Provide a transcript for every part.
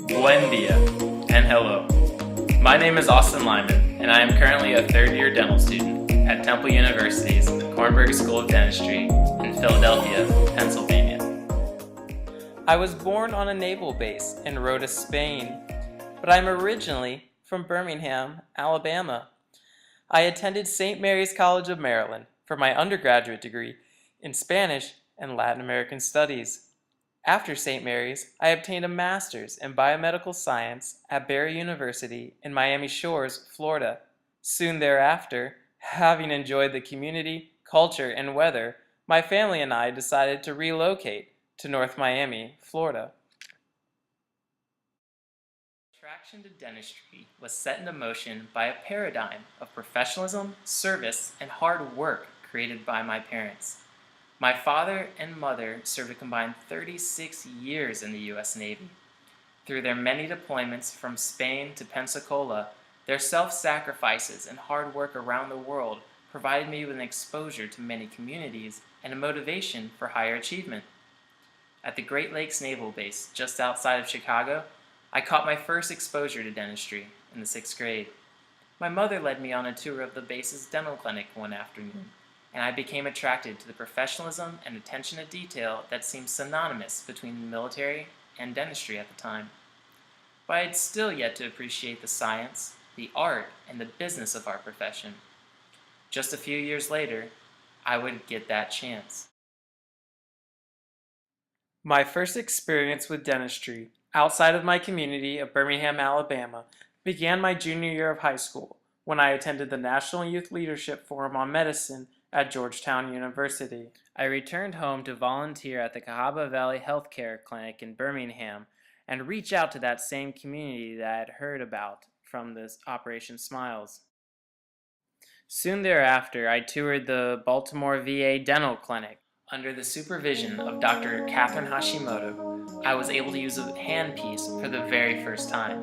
Buen dia, and hello. My name is Austin Lyman, and I am currently a third-year dental student at Temple University's Kornberg School of Dentistry in Philadelphia, Pennsylvania. I was born on a naval base in Rota, Spain, but I'm originally from Birmingham, Alabama. I attended St. Mary's College of Maryland for my undergraduate degree in Spanish and Latin American Studies. After St. Mary's, I obtained a master's in biomedical science at Barry University in Miami Shores, Florida. Soon thereafter, having enjoyed the community, culture, and weather, my family and I decided to relocate to North Miami, Florida. Attraction to dentistry was set into motion by a paradigm of professionalism, service, and hard work created by my parents. My father and mother served a combined 36 years in the U.S. Navy. Through their many deployments from Spain to Pensacola, their self-sacrifices and hard work around the world provided me with an exposure to many communities and a motivation for higher achievement. At the Great Lakes Naval Base, just outside of Chicago, I caught my first exposure to dentistry in the 6th grade. My mother led me on a tour of the base's dental clinic one afternoon, and I became attracted to the professionalism and attention to detail that seemed synonymous between the military and dentistry at the time. But I had still yet to appreciate the science, the art, and the business of our profession. Just a few years later, I would get that chance. My first experience with dentistry outside of my community of Birmingham, Alabama, began my junior year of high school when I attended the National Youth Leadership Forum on Medicine at Georgetown University. I returned home to volunteer at the Cahaba Valley Healthcare Clinic in Birmingham and reach out to that same community that I had heard about from this Operation Smiles. Soon thereafter, I toured the Baltimore VA Dental Clinic. Under the supervision of Dr. Catherine Hashimoto, I was able to use a handpiece for the very first time.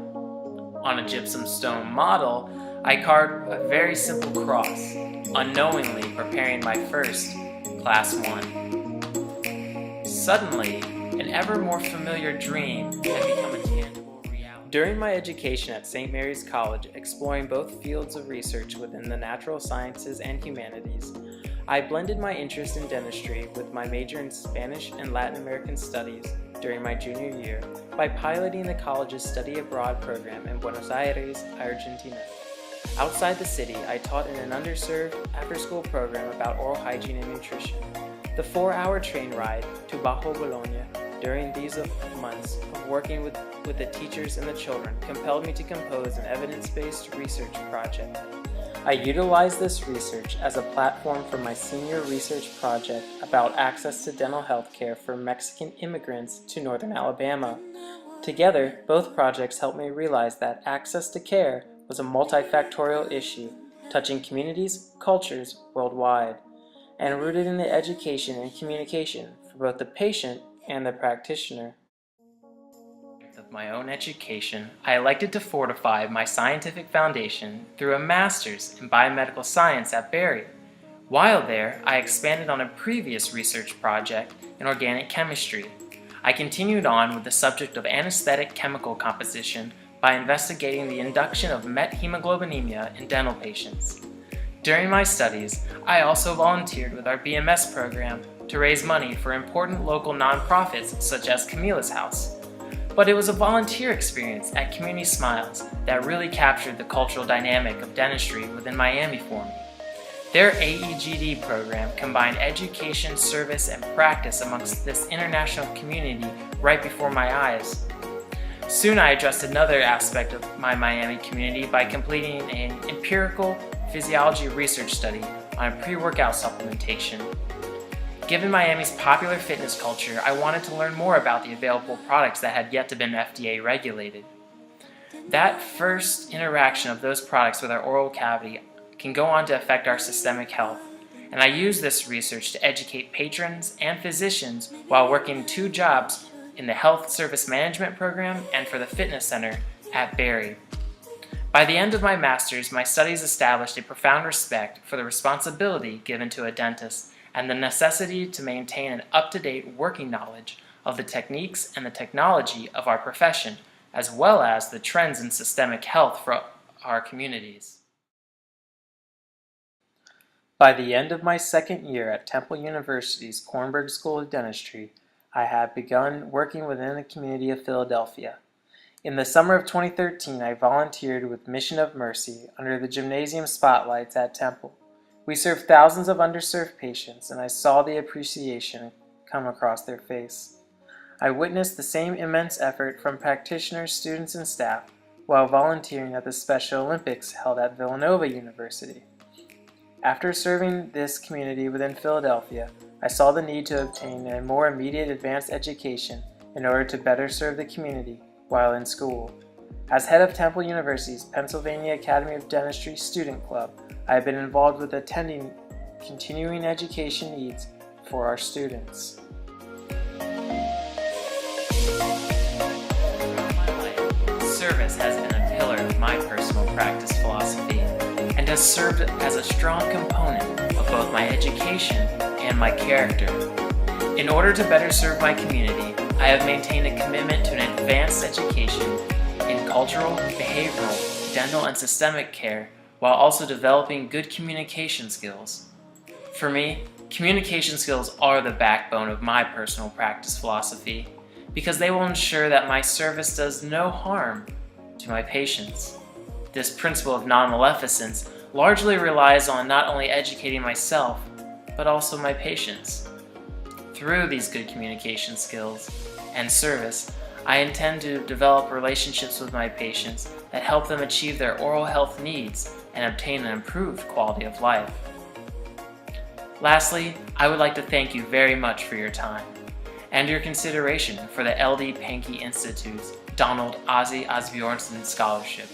On a gypsum stone model, I carved a very simple cross, unknowingly preparing my first Class 1. Suddenly, an ever more familiar dream had become a tangible reality. During my education at St. Mary's College, exploring both fields of research within the natural sciences and humanities, I blended my interest in dentistry with my major in Spanish and Latin American Studies during my junior year by piloting the college's study abroad program in Buenos Aires, Argentina. Outside the city, I taught in an underserved after-school program about oral hygiene and nutrition. The 4-hour train ride to Bajo Bologna during these months of working with the teachers and the children compelled me to compose an evidence-based research project. I utilized this research as a platform for my senior research project about access to dental health care for Mexican immigrants to northern Alabama. Together, both projects helped me realize that access to care was a multifactorial issue, touching communities, cultures worldwide, and rooted in the education and communication for both the patient and the practitioner. Of my own education, I elected to fortify my scientific foundation through a master's in biomedical science at Barry. While there, I expanded on a previous research project in organic chemistry. I continued on with the subject of anesthetic chemical composition by investigating the induction of methemoglobinemia in dental patients. During my studies, I also volunteered with our BMS program to raise money for important local nonprofits such as Camila's House. But it was a volunteer experience at Community Smiles that really captured the cultural dynamic of dentistry within Miami for me. Their AEGD program combined education, service, and practice amongst this international community right before my eyes. Soon I addressed another aspect of my Miami community by completing an empirical physiology research study on pre-workout supplementation. Given Miami's popular fitness culture, I wanted to learn more about the available products that had yet to been FDA regulated. That first interaction of those products with our oral cavity can go on to affect our systemic health, and I use this research to educate patrons and physicians while working 2 jobs in the Health Service Management Program and for the Fitness Center at Barry. By the end of my master's, my studies established a profound respect for the responsibility given to a dentist and the necessity to maintain an up-to-date working knowledge of the techniques and the technology of our profession as well as the trends in systemic health for our communities. By the end of my second year at Temple University's Kornberg School of Dentistry, I had begun working within the community of Philadelphia. In the summer of 2013, I volunteered with Mission of Mercy under the gymnasium spotlights at Temple. We served thousands of underserved patients, and I saw the appreciation come across their face. I witnessed the same immense effort from practitioners, students, and staff while volunteering at the Special Olympics held at Villanova University. After serving this community within Philadelphia, I saw the need to obtain a more immediate advanced education in order to better serve the community while in school. As head of Temple University's Pennsylvania Academy of Dentistry Student Club, I have been involved with attending continuing education needs for our students. Service has been a pillar of my personal practice philosophy and has served as a strong component of both my education and my character. In order to better serve my community, I have maintained a commitment to an advanced education in cultural, behavioral, dental, and systemic care while also developing good communication skills. For me, communication skills are the backbone of my personal practice philosophy because they will ensure that my service does no harm to my patients. This principle of non-maleficence largely relies on not only educating myself, but also my patients. Through these good communication skills and service, I intend to develop relationships with my patients that help them achieve their oral health needs and obtain an improved quality of life. Lastly, I would like to thank you very much for your time and your consideration for the L.D. Pankey Institute's Donald Ozzy Osbjornson Scholarship.